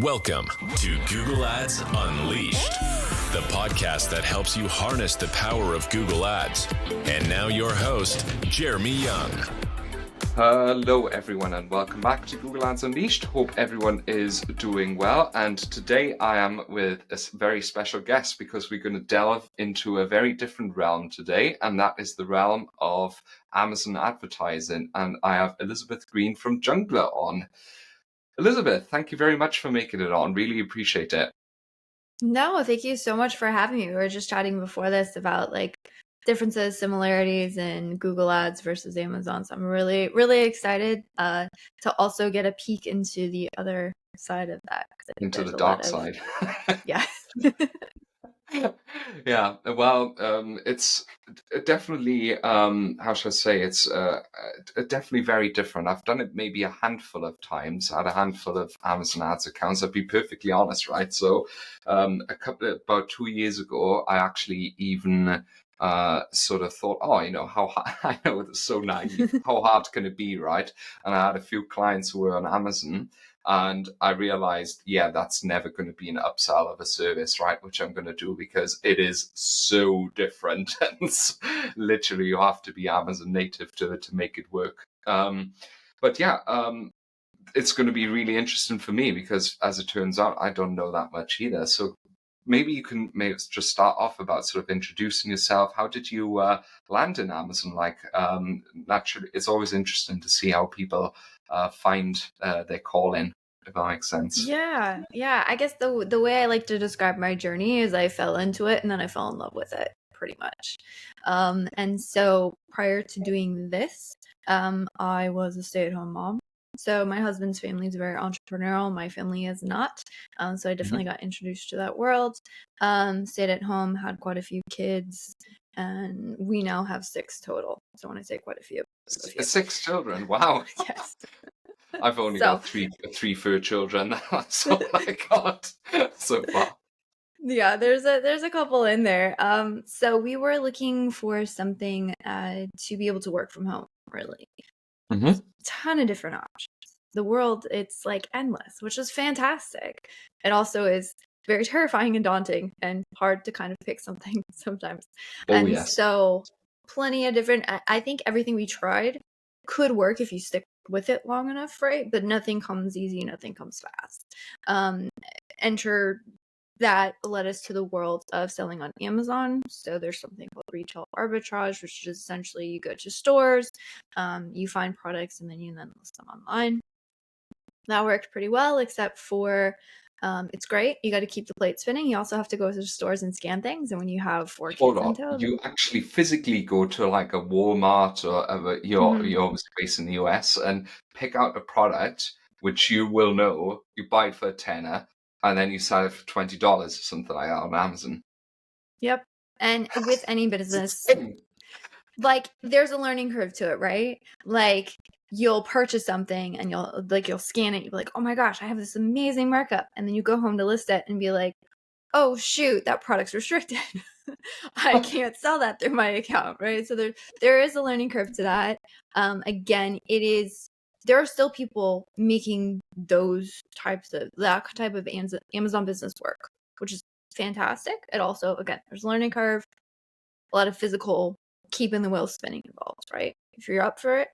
Welcome to Google Ads Unleashed, the podcast that helps you harness the power of Google Ads. And now your host, Jeremy Young. Hello everyone and welcome back to Google Ads Unleashed. Hope everyone is doing well, and today I am with a very special guest because we're going to delve into a very different realm today, and that is the realm of Amazon advertising. And I have Elizabeth Greene from Jungler on. Elizabeth, thank you very much for making it on. Really appreciate it. No, thank you so much for having me. We were just chatting before this about differences, similarities in Google Ads versus Amazon. So I'm really, really excited to also get a peek into the other side of that. Into the dark side. Yeah. Yeah, well, it's definitely, how should I say, it's definitely very different. I've done it maybe a handful of times. I had a handful of Amazon ads accounts, I'll be perfectly honest, right? So about 2 years ago, I actually even sort of thought, I know it's so naive, how hard can it be, right? And I had a few clients who were on Amazon, and I realized, that's never going to be an upsell of a service, right? Which I'm going to do because it is so different. And literally, you have to be Amazon native to make it work. It's going to be really interesting for me because, as it turns out, I don't know that much either. So maybe you can just start off about sort of introducing yourself. How did you land in Amazon? Naturally, it's always interesting to see how people find their calling, if that makes sense. Yeah. I guess the way I like to describe my journey is I fell into it and then I fell in love with it, pretty much. And so prior to doing this, I was a stay-at-home mom. So my husband's family is very entrepreneurial. My family is not. So I definitely got introduced to that world. Stayed at home, had quite a few kids, and we now have 6 total. So when I say quite a few, 6 children. Wow. Yes. I've only got three fur children. That's all I got so far. Yeah, there's a couple in there. So we were looking for something to be able to work from home, really. Mm-hmm. Ton of different options. The world, it's endless, which is fantastic. It also is very terrifying and daunting and hard to kind of pick something sometimes. Yes. So plenty of different, I think everything we tried could work if you stick with it long enough, right? But nothing comes easy, nothing comes fast. Enter that led us to the world of selling on Amazon. So there's something called retail arbitrage, which is essentially you go to stores, you find products, and then you list them online. That worked pretty well, except for it's great. You got to keep the plate spinning. You also have to go to the stores and scan things. And when you have 4 kids in tow, you actually physically go to a Walmart or you're obviously based in the US and pick out a product which you will know, you buy it for $10, and then you sell it for $20 or something like that on Amazon. Yep. And with any business, there's a learning curve to it, right? You'll purchase something and you'll scan it. You'll be like, oh my gosh, I have this amazing markup. And then you go home to list it and be like, oh shoot, that product's restricted. I can't sell that through my account, right? So there is a learning curve to that. Again, there are still people making that type of Amazon business work, which is fantastic. It also, again, there's a learning curve, a lot of physical keeping the wheels spinning involved, right? If you're up for it,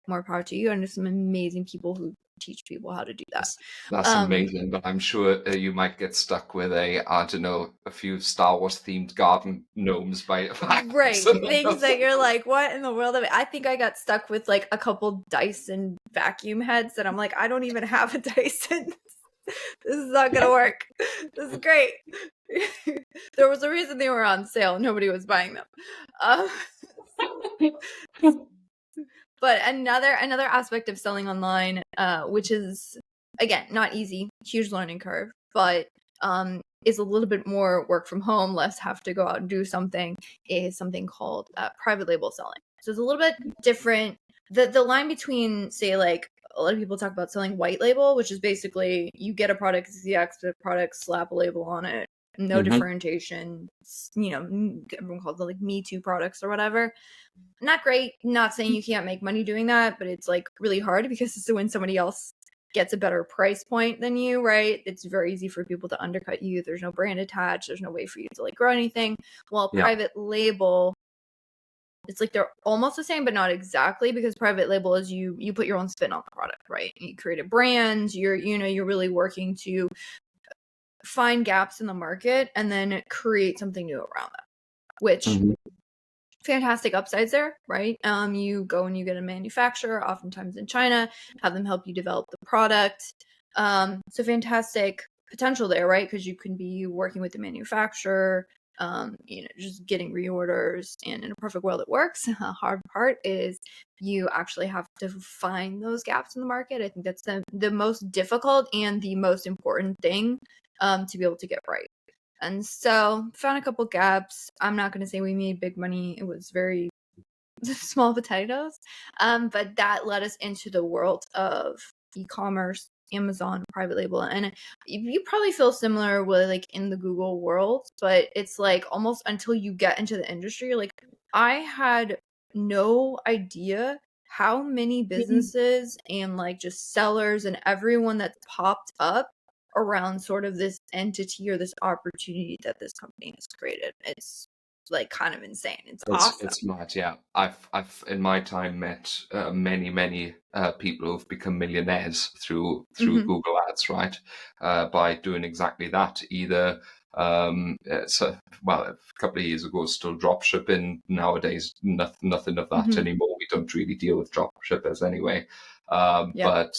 more power to you. And there's some amazing people who teach people how to do that. That's amazing, but I'm sure you might get stuck with a few Star Wars themed garden gnomes by right things that you're like, what in the world? I think I got stuck with a couple Dyson vacuum heads that I'm like, I don't even have a Dyson. This is not gonna work. This is great. There was a reason they were on sale. Nobody was buying them. But another aspect of selling online, which is, again, not easy, huge learning curve, but is a little bit more work from home, less have to go out and do something, is something called private label selling. So it's a little bit different. The line between, say, a lot of people talk about selling white label, which is basically you get a product, it's the active product, slap a label on it, no differentiation, everyone calls it Me Too products or whatever. Not great. Not saying you can't make money doing that, but it's really hard because it's when somebody else gets a better price point than you, right? It's very easy for people to undercut you. There's no brand attached. There's no way for you to like grow anything. While Yeah. private label, it's like they're almost the same, but not exactly, because private label is you put your own spin on the product, right? You create a brand. You're really working to find gaps in the market and then create something new around that, which fantastic upsides there, right? You go and you get a manufacturer, oftentimes in China, have them help you develop the product. So fantastic potential there, right? Because you can be working with the manufacturer, just getting reorders, and in a perfect world it works. The hard part is you actually have to find those gaps in the market. I think that's the most difficult and the most important thing to be able to get right. And so found a couple gaps. I'm not going to say we made big money. It was very small potatoes. But that led us into the world of e-commerce, Amazon, private label. And you probably feel similar with like in the Google world, but it's like almost until you get into the industry, like I had no idea how many businesses and like just sellers and everyone that's popped up around sort of this entity or this opportunity that this company has created. It's like kind of insane. It's awesome. It's mad, yeah. I've in my time met many people who've become millionaires through Google Ads, right? By doing exactly that. Either a couple of years ago, still drop shipping. Nowadays, nothing of that anymore. We don't really deal with drop shippers anyway. But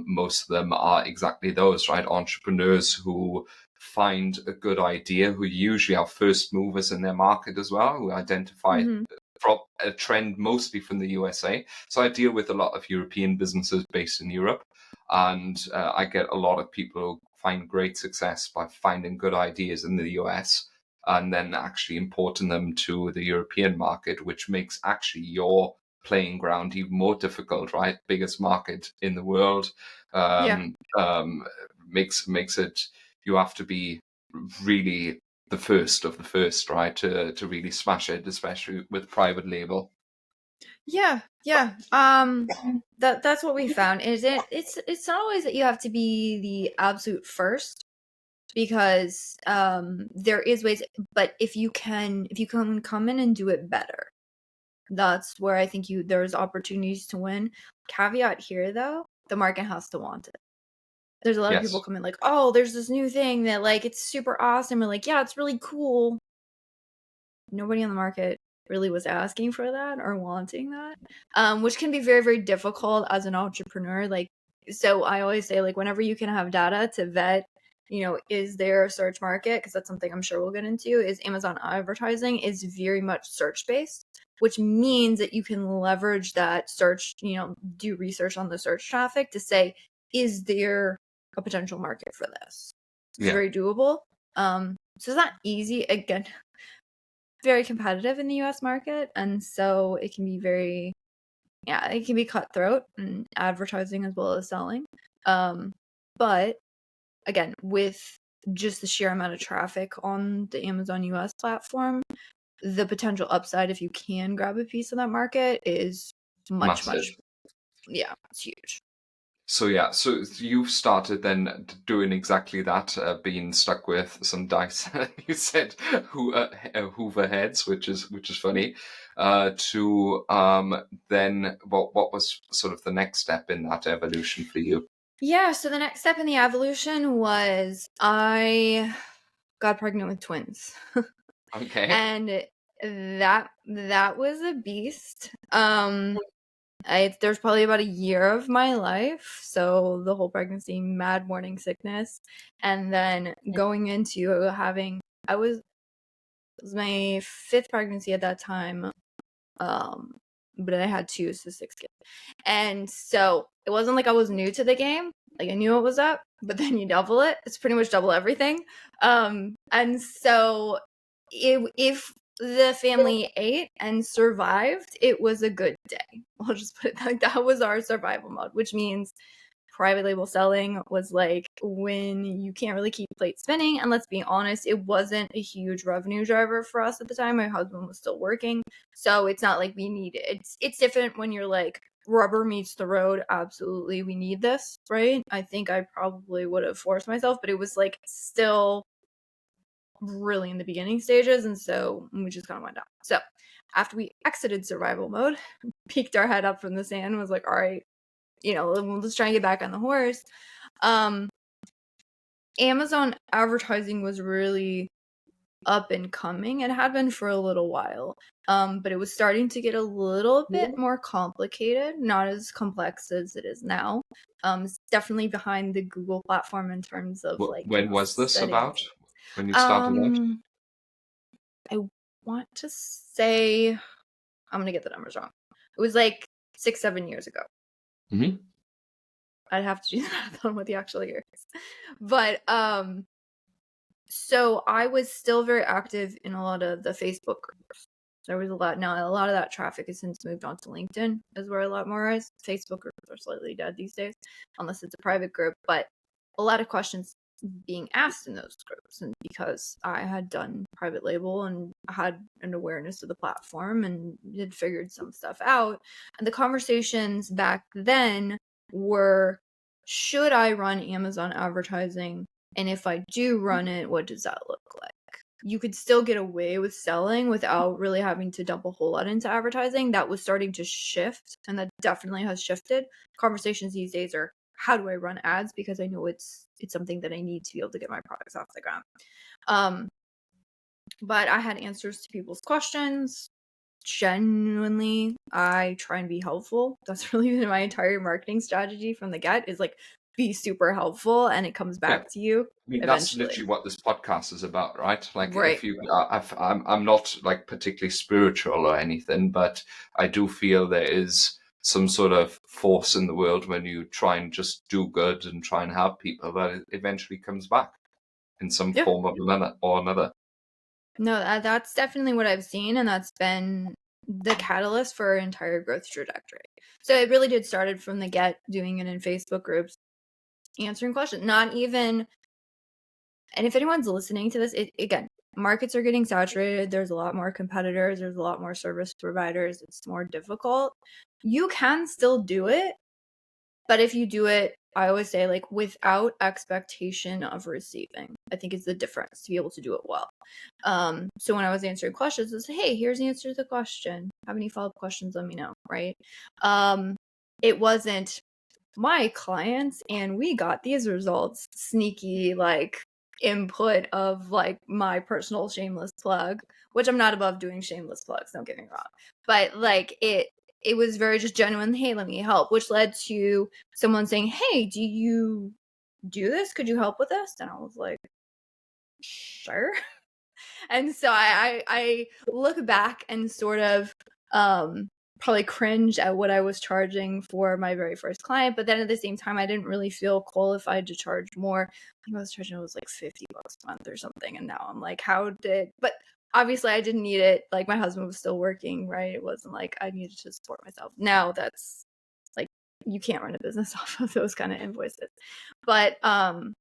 most of them are exactly those, right? Entrepreneurs who find a good idea, who usually are first movers in their market as well, who identify a trend mostly from the USA. So I deal with a lot of European businesses based in Europe, and I get a lot of people who find great success by finding good ideas in the US and then actually importing them to the European market, which makes actually your playing ground even more difficult, right? Biggest market in the world. Makes it, you have to be really the first of the first, right? To really smash it, especially with private label. Yeah. That's what we found. It's not always that you have to be the absolute first, because there is ways, but if you can come in and do it better, that's where I think there's opportunities to win. Caveat here though, the market has to want it. There's a lot of people come in like, oh, there's this new thing that like it's super awesome, and like, yeah, it's really cool. Nobody on the market really was asking for that or wanting that, which can be very, very difficult as an entrepreneur. Like, so I always say, like, whenever you can have data to vet, is there a search market? Because that's something I'm sure we'll get into. Is Amazon advertising is very much search based, which means that you can leverage that search, do research on the search traffic to say, is there a potential market for this? It's very doable. So it's not easy. Again, very competitive in the US market, and so it can be it can be cutthroat in advertising as well as selling. But again, with just the sheer amount of traffic on the Amazon US platform, the potential upside, if you can grab a piece of that market, is much, it's huge. So you've started then doing exactly that, being stuck with some dice. You said Hoover heads, which is funny. To then what was sort of the next step in that evolution for you? Yeah, so the next step in the evolution was I got pregnant with twins. Okay. And that was a beast. There's probably about a year of my life, so the whole pregnancy, mad morning sickness, and then going into having, it was my 5th pregnancy at that time, but I had 2, so 6 kids, and so it wasn't like I was new to the game. Like I knew what was up, but then you double it. It's pretty much double everything. And so if the family ate and survived, it was a good day. I'll just put it like that was our survival mode, which means private label selling was like when you can't really keep plates spinning. And let's be honest, it wasn't a huge revenue driver for us at the time. My husband was still working, so it's not like we needed. It's different when you're like rubber meets the road, absolutely, we need this, right? I think I probably would have forced myself, but it was like still really in the beginning stages, and so we just kind of went down. So after we exited survival mode, peeked our head up from the sand, and was like, all right, let's try and get back on the horse. Amazon advertising was really up and coming. It had been for a little while, but it was starting to get a little bit more complicated, not as complex as it is now. It's definitely behind the Google platform in terms of like when was this settings. about? When you started out? I want to say, I'm gonna get the numbers wrong. It was like 6-7 years ago. Mm-hmm. I'd have to do the math on what the actual year is. But so I was still very active in a lot of the Facebook groups. There was a lot. Now a lot of that traffic has since moved on to LinkedIn, is where a lot more is. Facebook groups are slightly dead these days, unless it's a private group. But a lot of questions being asked in those groups, and because I had done private label and had an awareness of the platform and had figured some stuff out, and the conversations back then were, should I run Amazon advertising? And if I do run it, what does that look like? You could still get away with selling without really having to dump a whole lot into advertising. That was starting to shift, and that definitely has shifted. Conversations these days are, how do I run ads? Because I know it's something that I need to be able to get my products off the ground. But I had answers to people's questions. Genuinely, I try and be helpful. That's really been my entire marketing strategy from the get, is like, be super helpful, and it comes back to you. I mean, eventually. that's literally what this podcast is about, right? Like, right. if you, I'm not like particularly spiritual or anything, but I do feel there is some sort of force in the world when you try and just do good and try and help people, that it eventually comes back in some form of another. No, that's definitely what I've seen, and that's been the catalyst for our entire growth trajectory. So it really did started from the get, doing it in Facebook groups, answering questions, not even. And if anyone's listening to this, again, markets are getting saturated. There's a lot more competitors. There's a lot more service providers. It's more difficult. You can still do it, but if you do it, I always say, like, without expectation of receiving, I think is the difference, to be able to do it well. So when I was answering questions, it's, hey, here's the answer to the question. Have any follow-up questions? Let me know, right? It wasn't my clients and we got these results, sneaky like input of like my personal shameless plug, which I'm not above doing shameless plugs, don't get me wrong, but like it was very just genuine, hey, let me help, which led to someone saying, hey, do you do this? Could you help with this? And I was like, sure. And so I look back and sort of probably cringe at what I was charging for my very first client, but then at the same time, I didn't really feel qualified to charge more. I think I was charging, it was like $50 a month or something, and now I'm like, but obviously I didn't need it. Like, my husband was still working, right? It wasn't like I needed to support myself. Now that's like, you can't run a business off of those kind of invoices. But well,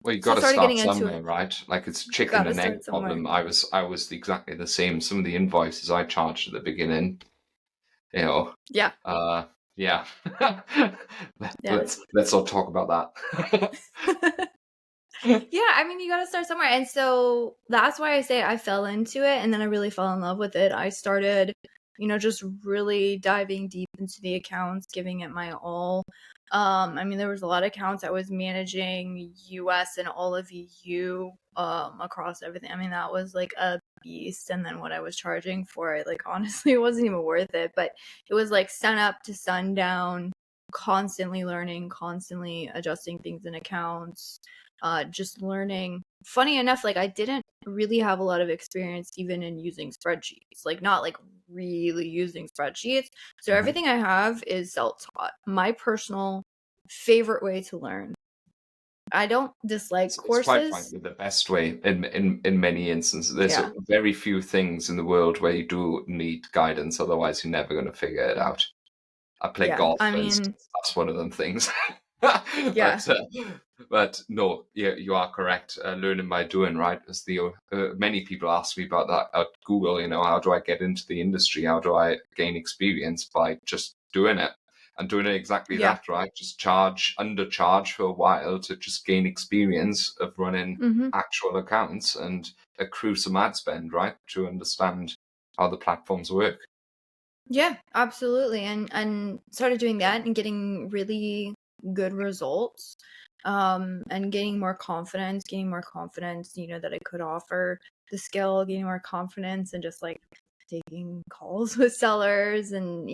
you got to start somewhere, right? Like, it's chicken and egg problem. I was exactly the same. Some of the invoices I charged at the beginning, yeah. Let's not talk about that. Yeah, I mean, you got to start somewhere. And so that's why I say I fell into it, and then I really fell in love with it. I started, just really diving deep into the accounts, giving it my all. I mean, there was a lot of accounts I was managing, US and all of EU, across everything. I mean, that was like a beast. And then what I was charging for it, like, honestly, it wasn't even worth it. But it was like sun up to sundown, constantly learning, constantly adjusting things in accounts, just learning. Funny enough, like, I didn't really have a lot of experience even in using spreadsheets, like, not like really using spreadsheets. So everything I have is self-taught. My personal favorite way to learn. I don't dislike courses. It's quite frankly the best way in many instances. There's very few things in the world where you do need guidance. Otherwise, you're never going to figure it out. I play golf, for instance. That's one of them things. But no, you are correct. Learning by doing, right? As many people ask me about that at Google. How do I get into the industry? How do I gain experience? By just doing it and doing it exactly Yeah. that, right? Just undercharge for a while to just gain experience of running Mm-hmm. actual accounts and accrue some ad spend, right? To understand how the platforms work. Yeah, absolutely. And started doing that and getting really good results. And gaining more confidence, that I could offer the skill, getting more confidence and just like taking calls with sellers and,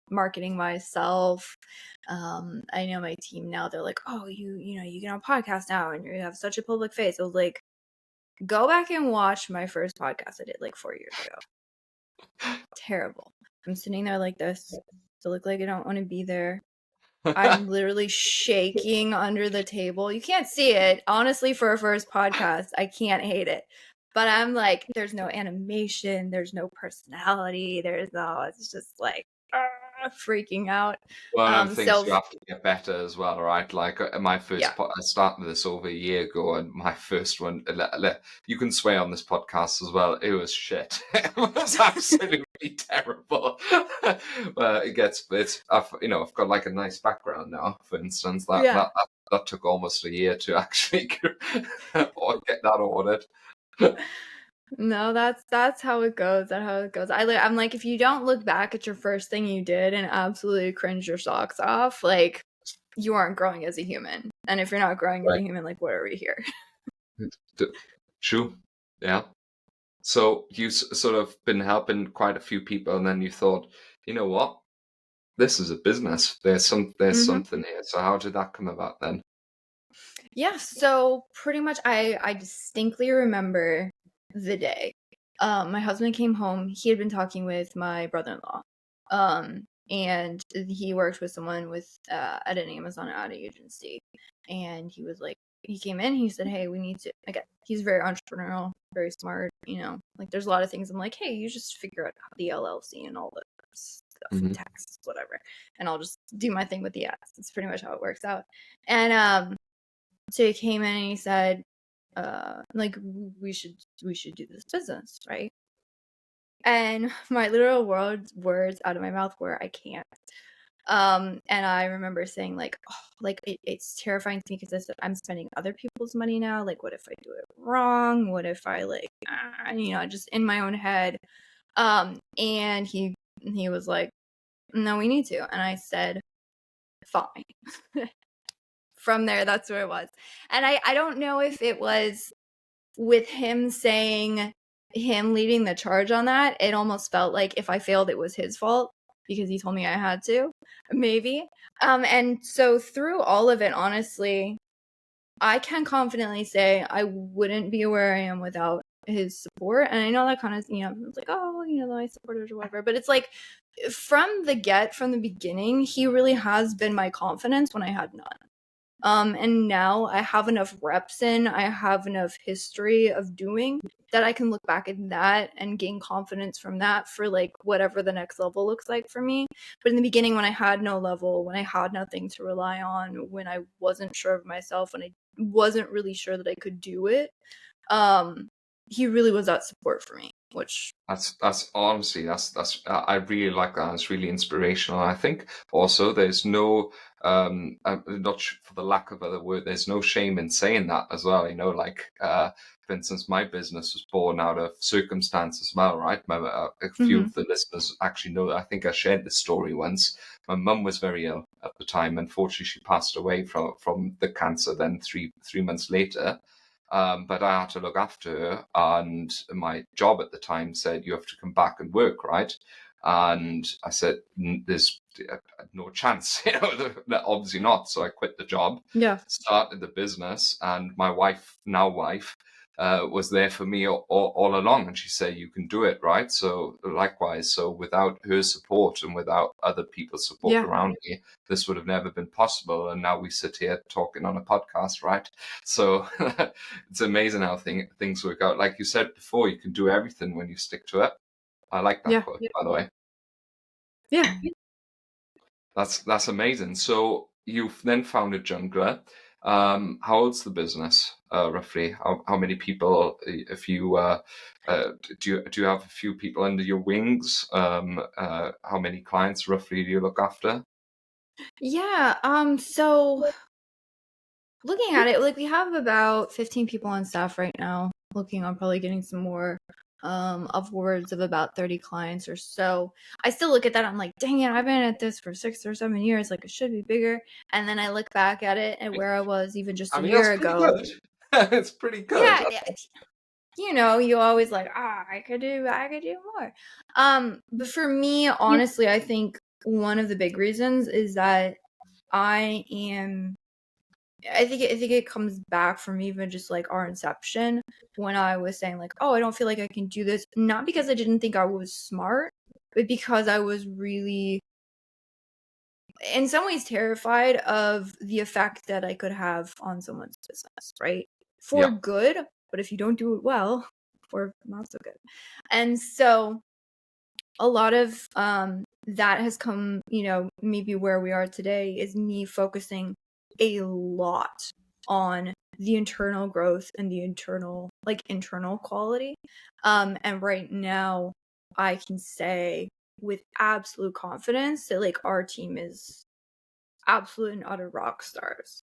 marketing myself. I know my team now, they're like, oh, you get on a podcast now and you have such a public face. I was like, go back and watch my first podcast I did like 4 years ago. Terrible. I'm sitting there like this. To look like I don't want to be there. I'm literally shaking under the table. You can't see it. Honestly, for a first podcast, I can't hate it. But I'm like, there's no animation, there's no personality, it's just like freaking out. One of the things So you have to get better as well, right? Like my yeah. first, I started this over a year ago, and my first one, you can swear on this podcast as well. It was shit. It was absolutely terrible. But I've got like a nice background now. For instance, Yeah. that took almost a year to actually or get that ordered. No, that's how it goes. That's how it goes. I'm like, if you don't look back at your first thing you did and absolutely cringe your socks off, like you aren't growing as a human. And if you're not growing as a Right. human, like what are we here? True. Yeah. So you sort of been helping quite a few people, and then you thought, you know what? This is a business. There's something here. So how did that come about then? Yeah, so pretty much I distinctly remember the day. My husband came home. He had been talking with my brother-in-law. And he worked with someone at an Amazon ad agency. And he came in, he said, "Hey, we need to," again, he's very entrepreneurial, very smart, like there's a lot of things I'm like, "Hey, you just figure out the LLC and all the stuff, Mhm. taxes, whatever. And I'll just do my thing with the ads." It's pretty much how it works out. And so he came in and he said, like we should do this business, right? And my literal words out of my mouth were, "I can't." And I remember saying like, oh, like it's terrifying to me because I'm spending other people's money now. Like, what if I do it wrong? What if I just in my own head. And he was like, "No, we need to." And I said, "Fine." From there, that's where it was. And I don't know if it was with him leading the charge on that. It almost felt like if I failed, it was his fault because he told me I had to, maybe. And so through all of it, honestly, I can confidently say I wouldn't be where I am without his support. And I know that kind of, it's like, oh, my supporters or whatever. But it's like from the beginning, he really has been my confidence when I had none. And now I have enough reps I have enough history of doing that I can look back at that and gain confidence from that for like whatever the next level looks like for me. But in the beginning, when I had no level, when I had nothing to rely on, when I wasn't sure of myself, when I wasn't really sure that I could do it, he really was that support for me, which That's honestly I really like that. It's really inspirational. I think also there's no I'm not for the lack of other word, there's no shame in saying that as well. Like for instance, my business was born out of circumstance as well, right? A few of the listeners actually know that. I think I shared this story once. My mum was very ill at the time. Unfortunately, she passed away from the cancer. Then three months later. But I had to look after her, and my job at the time said, "You have to come back and work," right? And I said, "There's no chance, obviously not." So I quit the job, yeah. started the business, and my wife, now wife, was there for me all along. And she said, "You can do it," right? So likewise, so without her support and without other people's support Yeah. around me, this would have never been possible. And now we sit here talking on a podcast, right? So it's amazing how things work out. Like you said before, you can do everything when you stick to it. I like that Yeah. quote, by the way. Yeah. That's amazing. So you've then found a jungler. How old's the business, roughly? How many people, if you do you have a few people under your wings? How many clients roughly do you look after? Yeah. So looking at it, like we have about 15 people on staff right now. Looking on probably getting some more, upwards of about 30 clients or so. I still look at that. I'm like, dang it, I've been at this for 6 or 7 years. Like it should be bigger. And then I look back at it and where I was even just I a mean, that's year pretty ago. good. It's pretty good. Yeah, you always like, I could do more. But for me, honestly, I think one of the big reasons is that I am. I think it comes back from even just like our inception when I was saying like, oh, I don't feel like I can do this, not because I didn't think I was smart, but because I was really, in some ways, terrified of the effect that I could have on someone's business, right? For Yeah, good, but if you don't do it well, or not so good. And so a lot of that has come, maybe where we are today is me focusing a lot on the internal growth and the internal quality. And right now I can say with absolute confidence that like our team is absolute and utter rock stars.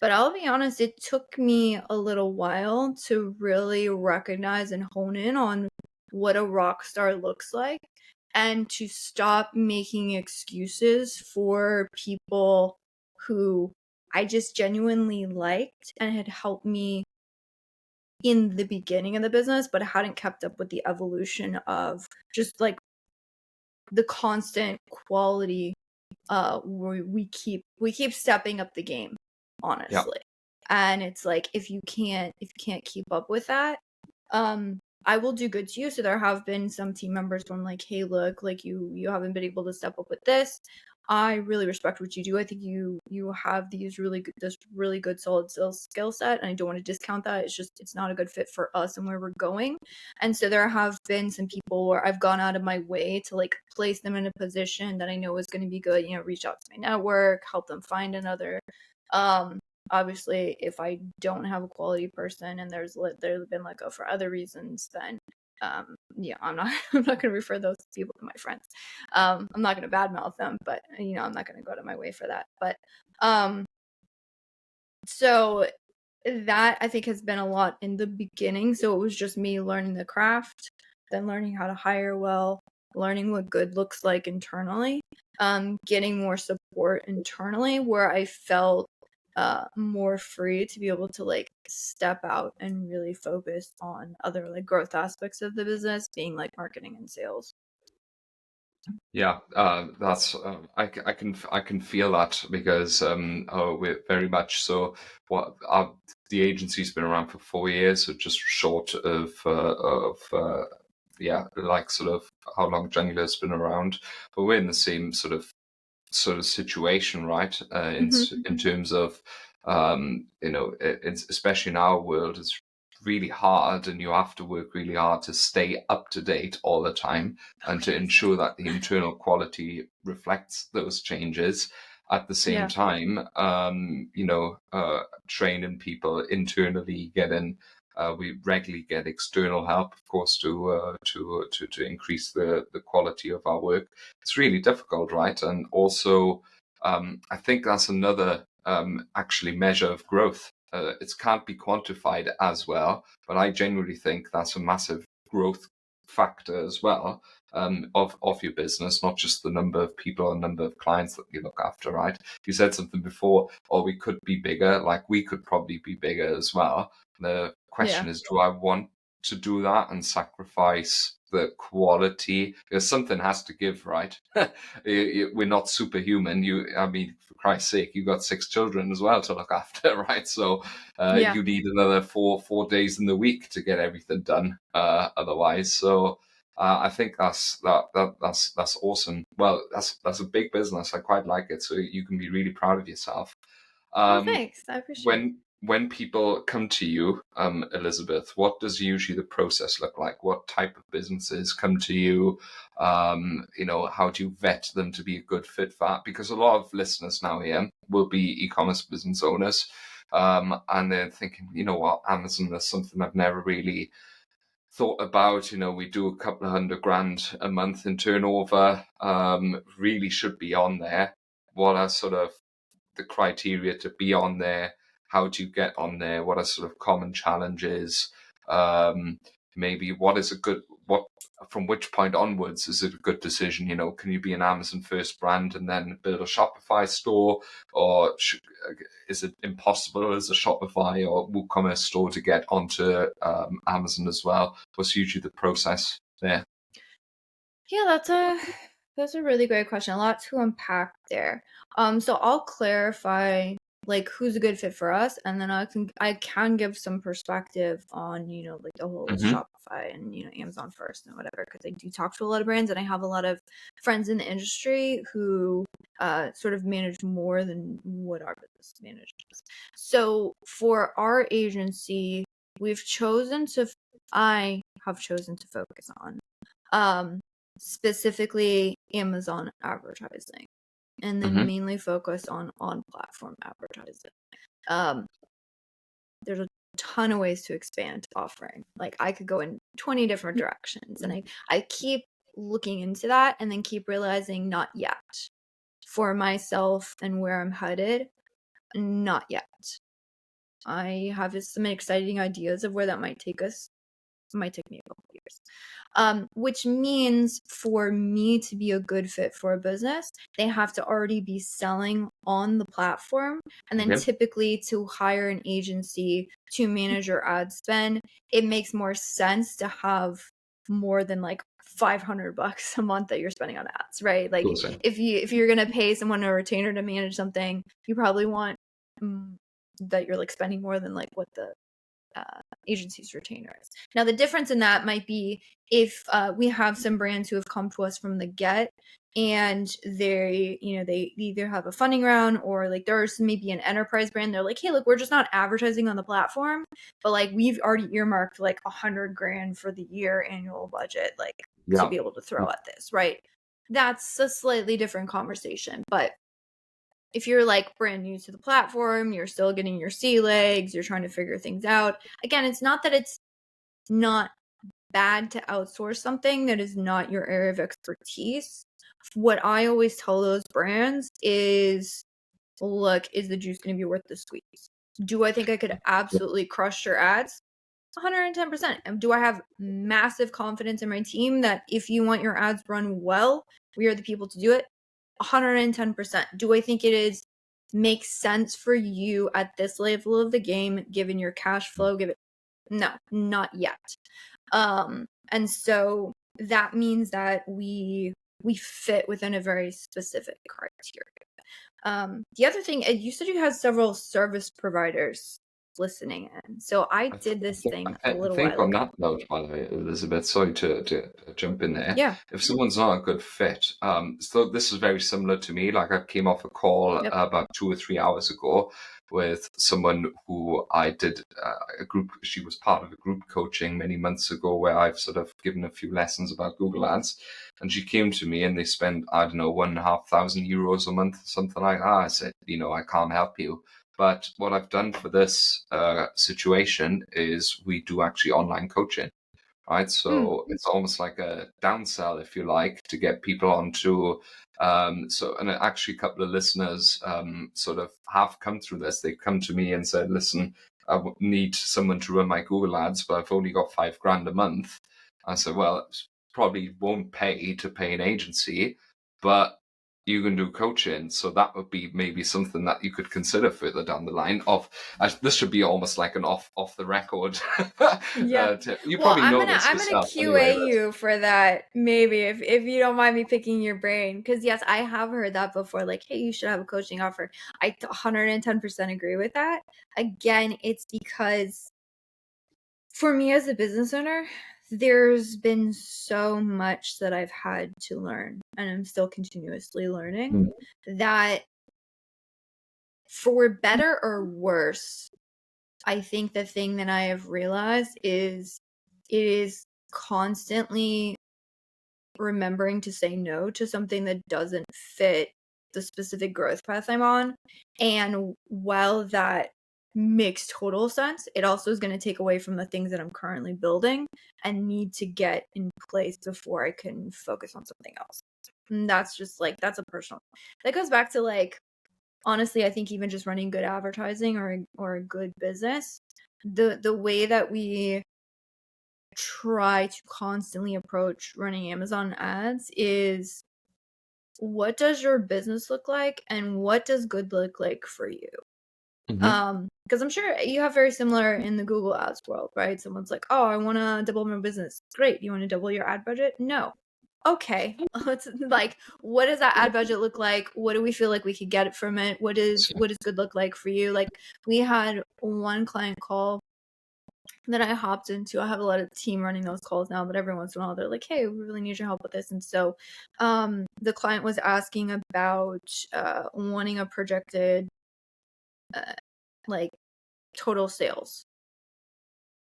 But I'll be honest, it took me a little while to really recognize and hone in on what a rock star looks like and to stop making excuses for people who I just genuinely liked and had helped me in the beginning of the business, but hadn't kept up with the evolution of just like the constant quality. We keep stepping up the game, yeah, honestly. And it's like if you can't keep up with that, I will do good to you. So there have been some team members who I'm like, hey, look, like you haven't been able to step up with this. I really respect what you do. I think you have this really good solid skill set, and I don't want to discount that. It's just it's not a good fit for us and where we're going. And so there have been some people where I've gone out of my way to like place them in a position that I know is going to be good. Reach out to my network, help them find another. Obviously, if I don't have a quality person and there's been let go for other reasons, then I'm not I'm not going to refer those people to my friends. I'm not going to badmouth them, but I'm not going to go out of my way for that. But so that I think has been a lot in the beginning. So it was just me learning the craft, then learning how to hire well, learning what good looks like internally, getting more support internally where I felt more free to be able to like step out and really focus on other like growth aspects of the business, being like marketing and sales. yeah. That's I can feel that because we're very much so. The agency's been around for 4 years, so just short of like sort of how long Jungler's been around, but we're in the same sort of situation, right? In terms of it's especially in our world, it's really hard, and you have to work really hard to stay up to date all the time and to ensure that the internal quality reflects those changes. At the same time, training people internally, we regularly get external help, of course, to increase the quality of our work. It's really difficult, right? And also, I think that's another actually measure of growth. It can't be quantified as well, but I genuinely think that's a massive growth factor as well, of your business, not just the number of people or number of clients that you look after, right? You said something before, or we could be bigger, like we could probably be bigger as well. The question is, do I want to do that and sacrifice the quality? Because something has to give, right? We're not superhuman. I mean, for Christ's sake, you got 6 children as well to look after, right? So you need another four days in the week to get everything done. Otherwise, so I think that's awesome. Well, that's a big business. I quite like it. So you can be really proud of yourself. Well, thanks. I appreciate it. When people come to you, Elizabeth, what does usually the process look like? What type of businesses come to you? How do you vet them to be a good fit for that? Because a lot of listeners now here will be e-commerce business owners And then thinking, you know what, Amazon is something I've never really thought about. We do a couple of $100,000 a month in turnover. Really should be on there. What are sort of the criteria to be on there? How do you get on there? What are sort of common challenges? Maybe what from which point onwards is it a good decision? Can you be an Amazon first brand and then build a Shopify store, or is it impossible as a Shopify or WooCommerce store to get onto Amazon as well? What's usually the process there? Yeah, that's a really great question. A lot to unpack there. So I'll clarify like who's a good fit for us, and then I can give some perspective on like the whole Shopify and Amazon first and whatever, because I do talk to a lot of brands and I have a lot of friends in the industry who sort of manage more than what our business manages. So for our agency, I have chosen to focus on specifically Amazon advertising, and then mainly focus on platform advertising. There's a ton of ways to expand offering. Like I could go in 20 different directions, and I keep looking into that and then keep realizing not yet. For myself and where I'm headed, not yet. I have some exciting ideas of where that might take us. It might take me a couple of years. Which means for me to be a good fit for a business, they have to already be selling on the platform. And then typically to hire an agency to manage your ad spend, it makes more sense to have more than like $500 a month that you're spending on ads, right? Like if you're going to pay someone a retainer to manage something, you probably want that you're like spending more than like what the agency's retainers. Now, the difference in that might be if we have some brands who have come to us from the get, and they either have a funding round, or like there's maybe an enterprise brand. They're like, hey, look, we're just not advertising on the platform, but like we've already earmarked like $100,000 for the year annual budget, like to be able to throw at this, right? That's a slightly different conversation, but if you're like brand new to the platform, you're still getting your sea legs, you're trying to figure things out. Again, it's not that it's not bad to outsource something that is not your area of expertise. What I always tell those brands is, look, is the juice going to be worth the squeeze? Do I think I could absolutely crush your ads? 110%. And do I have massive confidence in my team that if you want your ads run well, we are the people to do it? 110%. Do I think it makes sense for you at this level of the game, given your cash flow? No, not yet. And so that means that we fit within a very specific criteria. The other thing, you said you had several service providers listening in. So I did this thing a little while ago. On that note, by the way, Elizabeth, sorry to jump in there. Yeah. If someone's not a good fit, so this is very similar to me. Like I came off a call about 2 or 3 hours ago with someone who I did she was part of a group coaching many months ago where I've sort of given a few lessons about Google Ads. And she came to me and they spent, I don't know, €1,500 a month, something like that. I said, I can't help you. But what I've done for this situation is we do actually online coaching, right? So it's almost like a downsell, if you like, to get people onto. And actually, a couple of listeners sort of have come through this. They've come to me and said, "Listen, I need someone to run my Google Ads, but I've only got $5,000 a month." I said, "Well, it probably won't pay to pay an agency, but you can do coaching, so that would be maybe something that you could consider further down the line." This should be almost like an off the record. Yeah, you probably know this I'm gonna QA you for that, maybe if you don't mind me picking your brain, because yes, I have heard that before. Like, hey, you should have a coaching offer. I 110% agree with that. Again, it's because for me as a business owner, there's been so much that I've had to learn, and I'm still continuously learning, that for better or worse, I think the thing that I have realized is it is constantly remembering to say no to something that doesn't fit the specific growth path I'm on. And while that makes total sense. It also is going to take away from the things that I'm currently building and need to get in place before I can focus on something else. And that's just like, that's a personal, that goes back to like, honestly, I think even just running good advertising or a good business, the way that we try to constantly approach running Amazon ads is, what does your business look like and what does good look like for you? Because I'm sure you have very similar in the Google ads world, right? Someone's like, oh, I want to double my business. Great. You want to double your ad budget? No. Okay. Let's like, what does that ad budget look like? What do we feel like we could get from it? What does good look like for you? Like, we had one client call that I hopped into. I have a lot of team running those calls now, but every once in a while they're like, hey, we really need your help with this. And so the client was asking about wanting a projected like total sales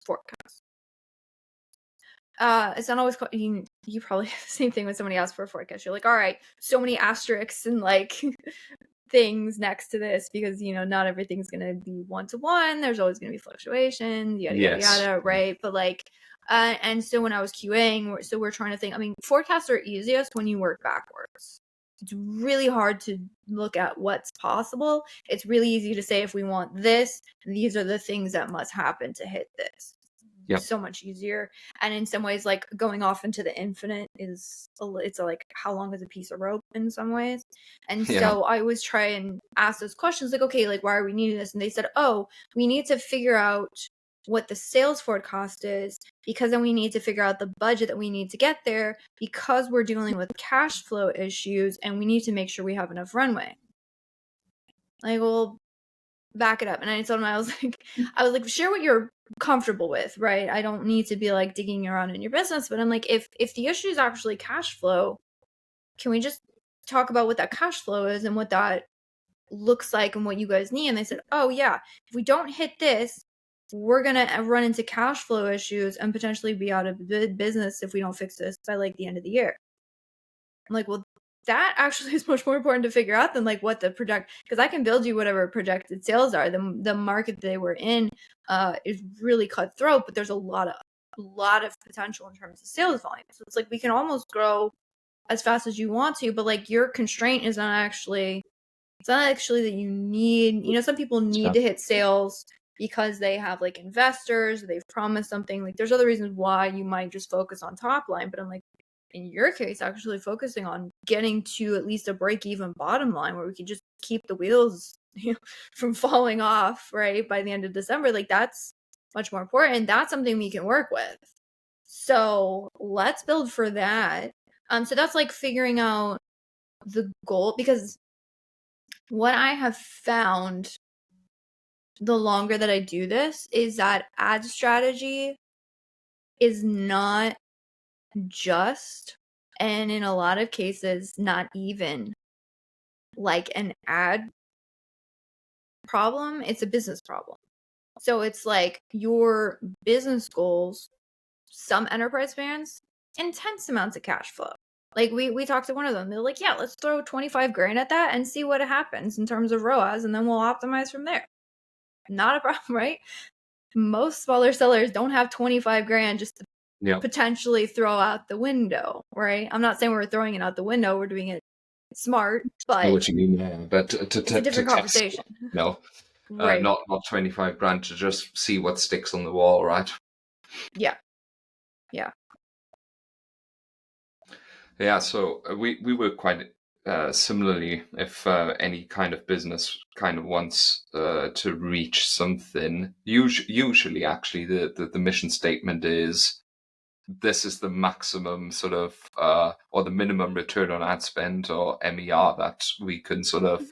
forecast. It's not always you probably have the same thing when somebody asks for a forecast. You're like, all right, so many asterisks and like things next to this, because not everything's gonna be 1-to-1. There's always gonna be fluctuations, yada yada yada, right? But like and so when I was QAing, so we're trying to think, I mean, forecasts are easiest when you work backwards. It's really hard to look at what's possible. It's really easy to say, if we want this, these are the things that must happen to hit this. Yep. So much easier. And in some ways, like, going off into the infinite it's like, how long is a piece of rope in some ways? And so I always try and ask those questions, like, okay, like, why are we needing this? And they said, oh, we need to figure out what the sales forecast is, because then we need to figure out the budget that we need to get there, because we're dealing with cash flow issues and we need to make sure we have enough runway. Like, well, back it up. And I told him, I was like, share what you're comfortable with, right? I don't need to be like digging around in your business, but I'm like, if the issue is actually cash flow, can we just talk about what that cash flow is and what that looks like and what you guys need? And they said, oh yeah, if we don't hit this, we're gonna run into cash flow issues and potentially be out of business if we don't fix this by like the end of the year. I'm like, well, that actually is much more important to figure out than like what the project, because I can build you whatever projected sales are. The market they were in is really cutthroat, but there's a lot of potential in terms of sales volume. So it's like, we can almost grow as fast as you want to, but like, your constraint is not actually, it's not actually that you need, some people need to hit sales because they have like investors, they've promised something. Like, there's other reasons why you might just focus on top line, but I'm like, in your case, actually focusing on getting to at least a break-even bottom line where we can just keep the wheels from falling off, right, by the end of December, like, that's much more important. And that's something we can work with. So let's build for that. So that's like figuring out the goal, because what I have found the longer that I do this is that ad strategy is not just, and in a lot of cases not even, like an ad problem. It's a business problem. So it's like your business goals, some enterprise brands, intense amounts of cash flow. Like, we talked to one of them, they're like, yeah, let's throw 25 grand at that and see what happens in terms of ROAS, and then we'll optimize from there. Not a problem, right? Most smaller sellers don't have 25 grand just to potentially throw out the window, right? I'm not saying we're throwing it out the window, we're doing it smart, but I know what you mean, yeah. But it's a different conversation. Right. Not 25 grand to just see what sticks on the wall, right? Yeah. So we work quite similarly. If any kind of business kind of wants to reach something, usually actually the mission statement is, this is the maximum sort of or the minimum return on ad spend, or MER, that we can sort of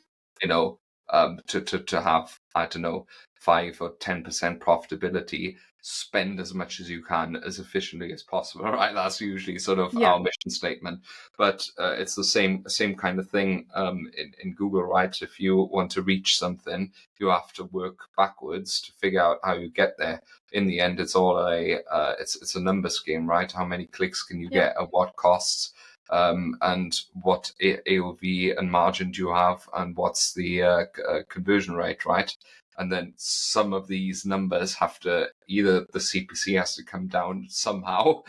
to have, I don't know, 5 or 10% profitability. Spend as much as you can as efficiently as possible, right? That's usually sort of our mission statement. But it's the same kind of thing in Google, right? If you want to reach something, you have to work backwards to figure out how you get there. In the end, it's all it's a numbers game, right? How many clicks can you get at what costs? And what AOV and margin do you have, and what's the conversion rate, right? and then some of these numbers have to, either the CPC has to come down somehow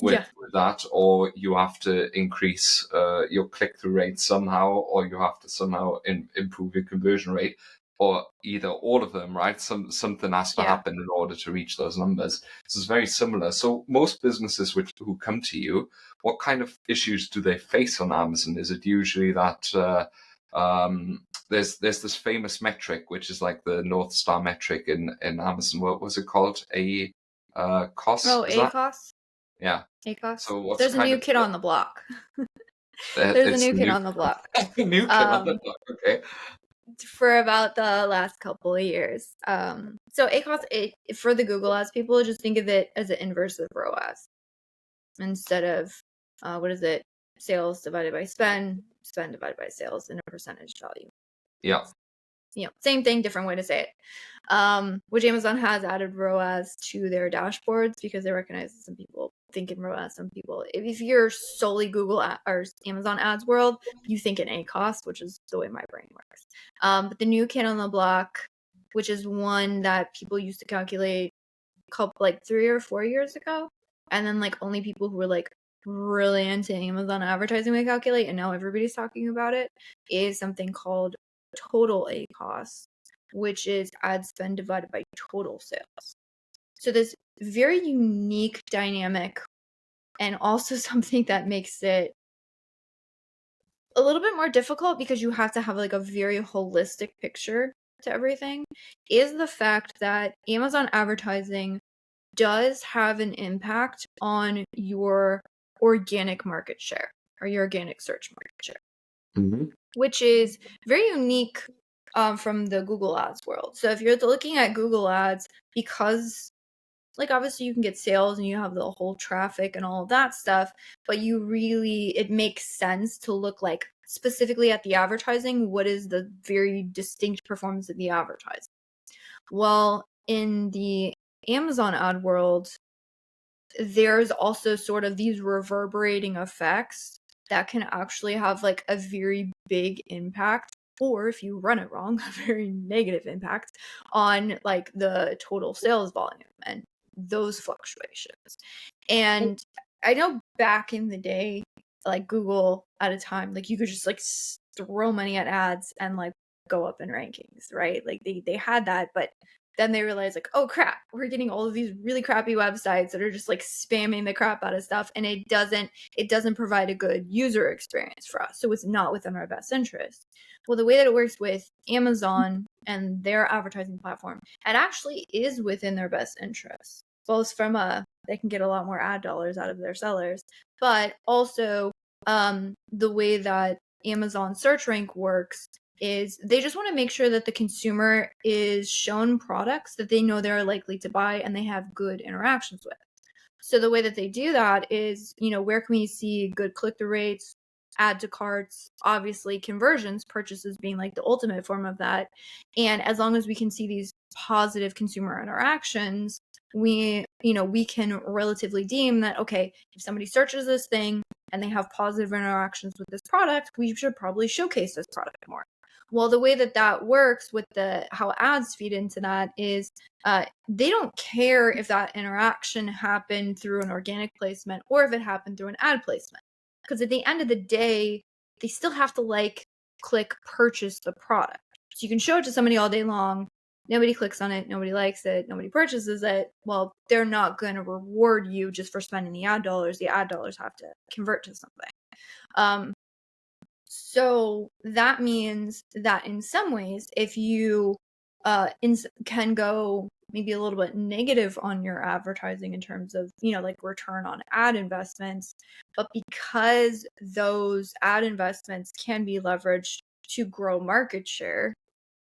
with that, or you have to increase your click-through rate somehow, or you have to somehow improve your conversion rate, or either all of them, right? Something has to happen in order to reach those numbers. So it's very similar. So most businesses who come to you, what kind of issues do they face on Amazon? Is it usually that there's this famous metric, which is like the North Star metric in Amazon. What was it called? Cost? Oh, ACOS? Yeah. ACOS. So there's a new kid on the block. There's a new kid on the block. New kid on the block. Okay. For about the last couple of years. So ACOS, for the Google Ads people, just think of it as an inverse of ROAS instead of sales divided by spend divided by sales in a percentage value. Yeah. Same thing, different way to say it. Which Amazon has added ROAS to their dashboards because they recognize that some people think in ROAS, some people, if you're solely Google or Amazon ads world, you think in ACOS, which is the way my brain works. But the new kid on the block, which is one that people used to calculate like 3 or 4 years ago, and then like only people who were like really into Amazon advertising would calculate, and now everybody's talking about it, is something called total ACOS, which is ad spend divided by total sales. So this very unique dynamic, and also something that makes it a little bit more difficult because you have to have like a very holistic picture to everything, is the fact that Amazon advertising does have an impact on your organic market share or your organic search market share, which is very unique from the Google Ads world. So if you're looking at Google Ads, because like obviously you can get sales and you have the whole traffic and all of that stuff, but it makes sense to look like specifically at the advertising, what is the very distinct performance of the advertising. Well, in the Amazon ad world, there's also sort of these reverberating effects that can actually have like a very big impact, or if you run it wrong, a very negative impact on like the total sales volume and those fluctuations. And I know back in the day, like Google at a time, like you could just like throw money at ads and like go up in rankings, right? Like they had that, but then they realized like, oh crap, we're getting all of these really crappy websites that are just like spamming the crap out of stuff, and it doesn't provide a good user experience for us. So it's not within our best interest. Well, the way that it works with Amazon and their advertising platform, it actually is within their best interest. Both from they can get a lot more ad dollars out of their sellers, but also the way that Amazon search rank works is they just want to make sure that the consumer is shown products that they know they're likely to buy and they have good interactions with. So the way that they do that is, where can we see good click-through rates, add to carts, obviously conversions, purchases being like the ultimate form of that. And as long as we can see these positive consumer interactions, we can relatively deem that, okay, if somebody searches this thing and they have positive interactions with this product, we should probably showcase this product more. Well, the way that works with how ads feed into that is they don't care if that interaction happened through an organic placement or if it happened through an ad placement. Because at the end of the day, they still have to click purchase the product. So you can show it to somebody all day long. Nobody clicks on it. Nobody likes it. Nobody purchases it. Well, they're not going to reward you just for spending the ad dollars. The ad dollars have to convert to something. So that means that in some ways, if you can go maybe a little bit negative on your advertising in terms of, like return on ad investments, but because those ad investments can be leveraged to grow market share,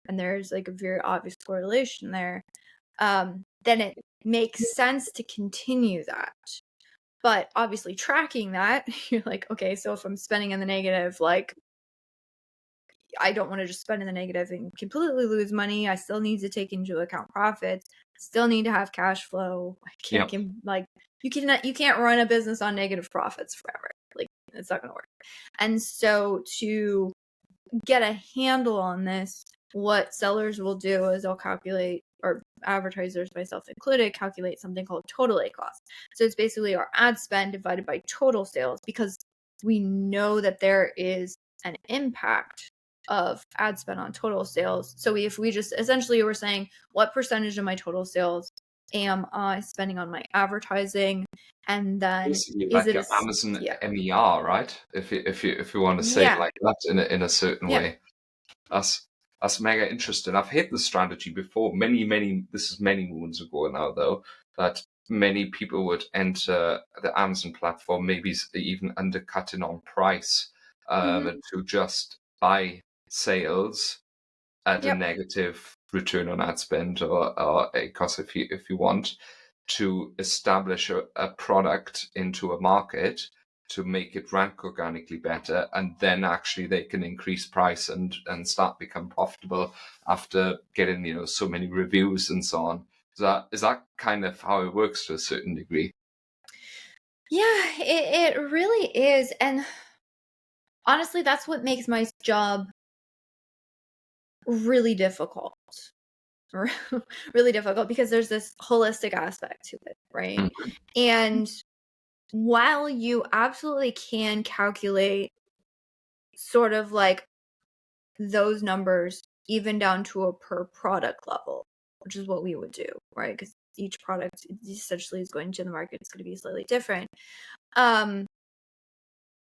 and there's like a very obvious correlation there, then it makes sense to continue that. But obviously tracking that, you're like, okay, so if I'm spending in the negative, like I don't want to just spend in the negative and completely lose money. I still need to take into account profits. Still need to have cash flow. You can't run a business on negative profits forever. Like it's not going to work. And so to get a handle on this, what sellers will do is they'll calculate, or advertisers, myself included, calculate something called total A cost. So it's basically our ad spend divided by total sales, because we know that there is an impact of ad spend on total sales. So if we just essentially we're saying, what percentage of my total sales am I spending on my advertising, and then Basically, is like it your Amazon yeah MER, right? If you want to say it yeah like that in a certain yeah way. That's that's mega interesting. I've hit the strategy before. This is many moons ago now, though, that many people would enter the Amazon platform, maybe even undercutting on price, mm-hmm. to just buy sales at a Yep. negative return on ad spend or a cost, if you want, to establish a product into a market to make it rank organically better, and then actually they can increase price and start become profitable after getting so many reviews and so on. Is that kind of how it works to a certain degree? Yeah, it really is. And honestly, that's what makes my job really difficult. Really difficult, because there's this holistic aspect to it, right? Mhm. And while you absolutely can calculate sort of like those numbers even down to a per product level, which is what we would do, right? Because each product essentially is going to the market, it's going to be slightly different.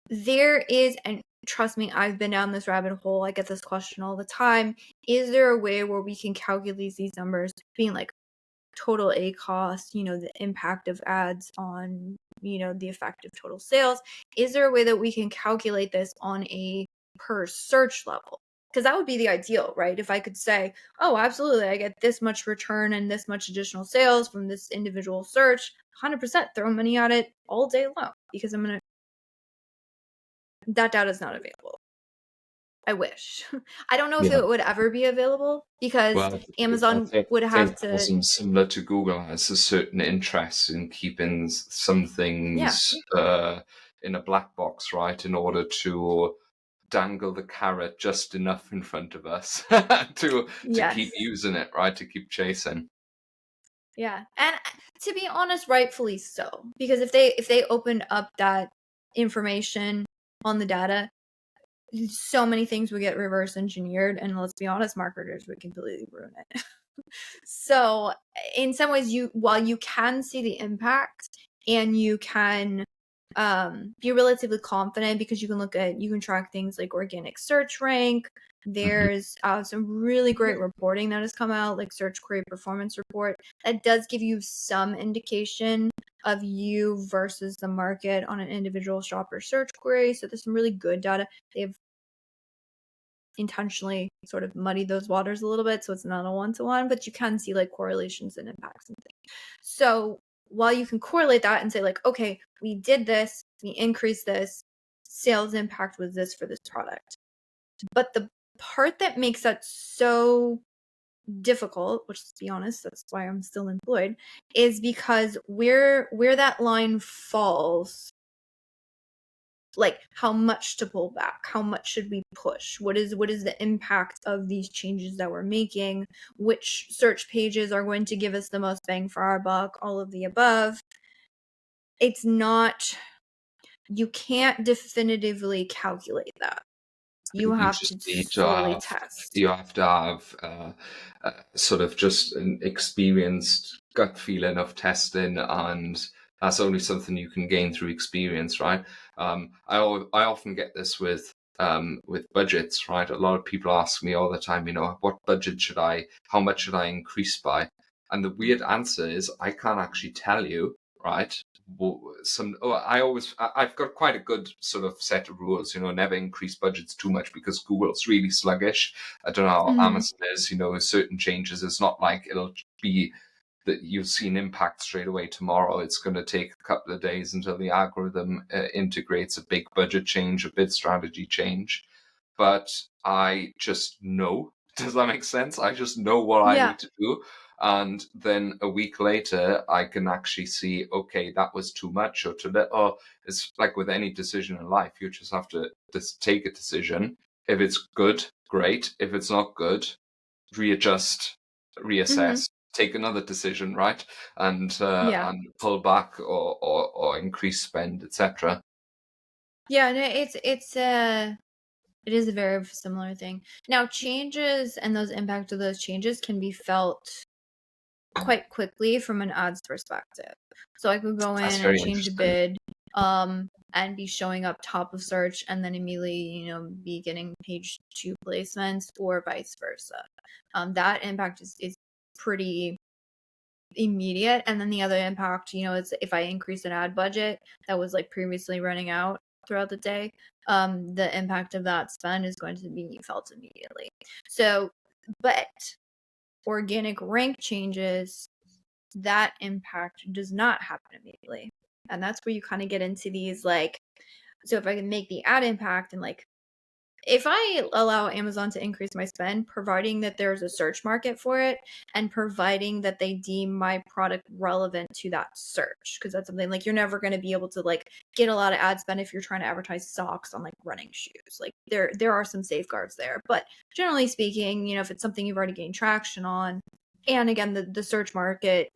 There is, and trust me, I've been down this rabbit hole. I get this question all the time. Is there a way where we can calculate these numbers being like total A cost, the impact of ads on, the effective total sales? Is there a way that we can calculate this on a per search level? Because that would be the ideal, right? If I could say, oh, absolutely, I get this much return and this much additional sales from this individual search, 100% throw money at it all day long, because that data is not available. I wish. I don't know if Yeah. it would ever be available, because Well, I Amazon would think have to. Amazon, similar to Google, has a certain interest in keeping some Yeah. things in a black box, right? In order to dangle the carrot just enough in front of us to keep Yes. using it, right? To keep chasing. Yeah. And to be honest, rightfully so. Because if they opened up that information on the data, so many things would get reverse engineered, and let's be honest, marketers would completely ruin it. So in some ways, while you can see the impact, and you can be relatively confident, because you can track things like organic search rank. Mhm. There's some really great reporting that has come out, like Search Query Performance Report, that does give you some indication of you versus the market on an individual shopper search query. So there's some really good data. They've intentionally sort of muddied those waters a little bit, so it's not a one-to-one, but you can see like correlations and impacts and things. So while you can correlate that and say like, okay, we did this, we increased this, sales impact was this for this product. But the part that makes that so difficult, which, to be honest, that's why I'm still employed, is because where that line falls, like how much to pull back, how much should we push, what is the impact of these changes that we're making, which search pages are going to give us the most bang for our buck, all of the above. It's not, you can't definitively calculate that. You You have just to need to slowly have test. sort of just an experienced gut feeling of testing, and that's only something you can gain through experience, right? I often get this with budgets, right? A lot of people ask me all the time, what budget how much should I increase by? And the weird answer is I can't actually tell you, right? I've got quite a good sort of set of rules, never increase budgets too much, because Google's really sluggish. I don't know how Mhm. Amazon is, with certain changes. It's not like it'll be that you'll see an impact straight away tomorrow. It's going to take a couple of days until the algorithm integrates a big budget change, a bid strategy change. But I just know. Does that make sense? I just know what I Yeah. need to do. And then a week later, I can actually see, okay, that was too much or too little. Or it's like with any decision in life, you just have to just take a decision. If it's good, great. If it's not good, readjust, Mm-hmm. reassess, take another decision, right? Yeah. And pull back or increase spend, etc. Yeah, no, it is a very similar thing. Now, changes and those impact of those changes can be felt quite quickly from an ads perspective. So I could go That's in and very change a interesting. bid, and be showing up top of search and then immediately, be getting page 2 placements or vice versa. That impact is pretty immediate. And then the other impact, is if I increase an ad budget that was like previously running out throughout the day, the impact of that spend is going to be felt immediately. So, but organic rank changes, that impact does not happen immediately. And that's where you kind of get into these like, so if I can make the ad impact and like, if I allow Amazon to increase my spend, providing that there's a search market for it and providing that they deem my product relevant to that search, because that's something like you're never going to be able to like get a lot of ad spend if you're trying to advertise socks on like running shoes. Like there are some safeguards there, but generally speaking, if it's something you've already gained traction on, and again the search market,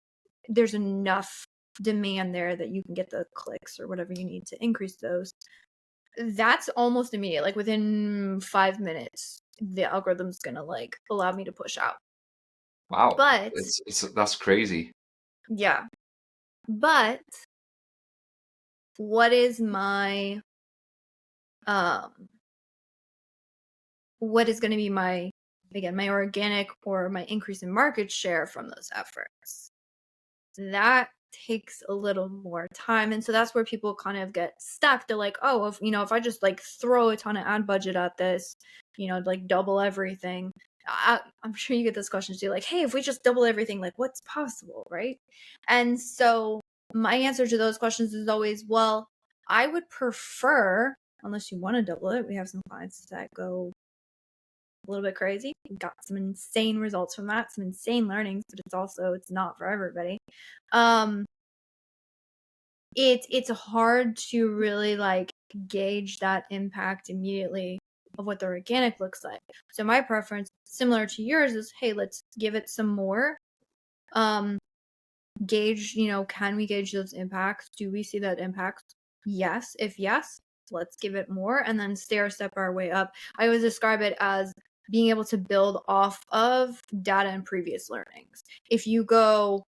there's enough demand there that you can get the clicks or whatever you need to increase those. That's almost immediate. Like within 5 minutes, the algorithm's gonna like allow me to push out. Wow, But it's that's crazy. yeah, but what is my um what is going to be my, again, my organic or my increase in market share from those efforts? That takes a little more time, and so that's where people kind of get stuck. They're like, oh, if I just like throw a ton of ad budget at this, like double everything. I'm sure you get those questions too, like, hey, if we just double everything, like what's possible, right? And so my answer to those questions is always, well, I would prefer, unless you want to double it, we have some clients that go a little bit crazy. We got some insane results from that, some insane learnings, but it's not for everybody. It's hard to really like gauge that impact immediately of what the organic looks like. So my preference, similar to yours, is hey, let's give it some more. Gauge, can we gauge those impacts? Do we see that impact? Yes. If yes, let's give it more and then stair step our way up. I always describe it as being able to build off of data and previous learnings. If you go